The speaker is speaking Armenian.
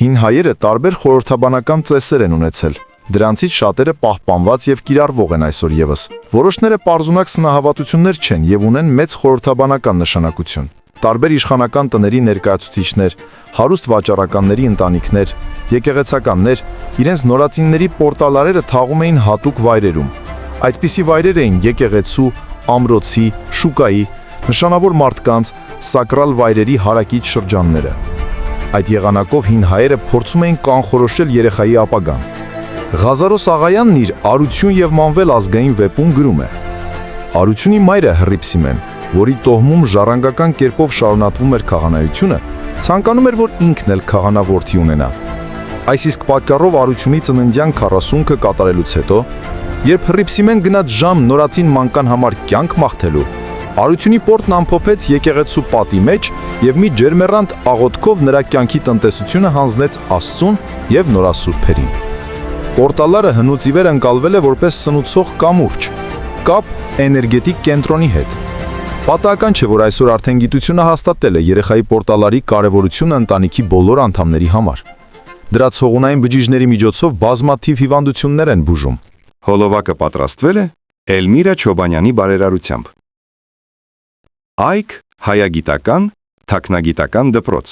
Հին հայերը տարբեր խորհրդաբանական ծեսեր են ունեցել։ Դրանցից շատերը պահպանված եւ կիրառվող են այսօր եւս։ Որոշները պարզունակ սնահավատություններ չեն եւ ունեն մեծ խորհրդաբանական նշանակություն։ Տարբեր իշխանական տների ներկայացուցիչներ, հարուստ վաճառականների ընտանիքներ, եկեղեցականներ իրենց նորածինների պորտալարերը թաղում էին հատուկ վայրերում։ Այդպիսի վայրեր էին եկեղեցու, ամրոցի, շուկայի, նշանավոր մարդկանց, սակրալ վայրերի հարակից շրջանները։ Այդ եղանակով հին հայերը փորձում էին կանխորոշել երեխայի ապագան։ Ղազարոս Աղայանն իր «Արություն եւ մանվել» ազգային վեպում գրում է. «Արությունի մայրը Հռիփսիմեն, որի տոհմում ժառանգական կերպով շարունակվում էր քահանայությունը, ցանկանում էր, որ ինքն էլ քահանավորթի ունենա։ Այս իսկ պատճառով Արությունի ծննդյան 40-ը կատարելուց հետո, երբ Հռիփսիմեն գնաց ժամ նորածին մանկան համար կյանք մաղթելու, Արությունի պորտն ամփոփեց եկեղեցու պատի մեջ եւ մի ջերմեռանդ աղոթքով նրա կյանքի տնտեսությունը հանձնեց Աստծուն եւ նորասուրբերին։ Պորտալարը հնուց ի վեր ընկալվել է որպես սնուցող կամուրջ, կապ էներգետիկ կենտրոնի հետ։ Պատահական չէ, որ այսօր արդեն գիտությունը հաստատել է երեխայի պորտալարի կարևորությունը ընտանիքի բոլոր անդամների համար։ Դրա ցողունային բջիջների միջոցով բազմաթիվ հիվանդություններ են բուժում։ Հոլովակը պատրաստվել է Էլմիրա Չոբանյանի բարերարությամբ։ Այք հայագիտական, թաքնագիտական դպրոց։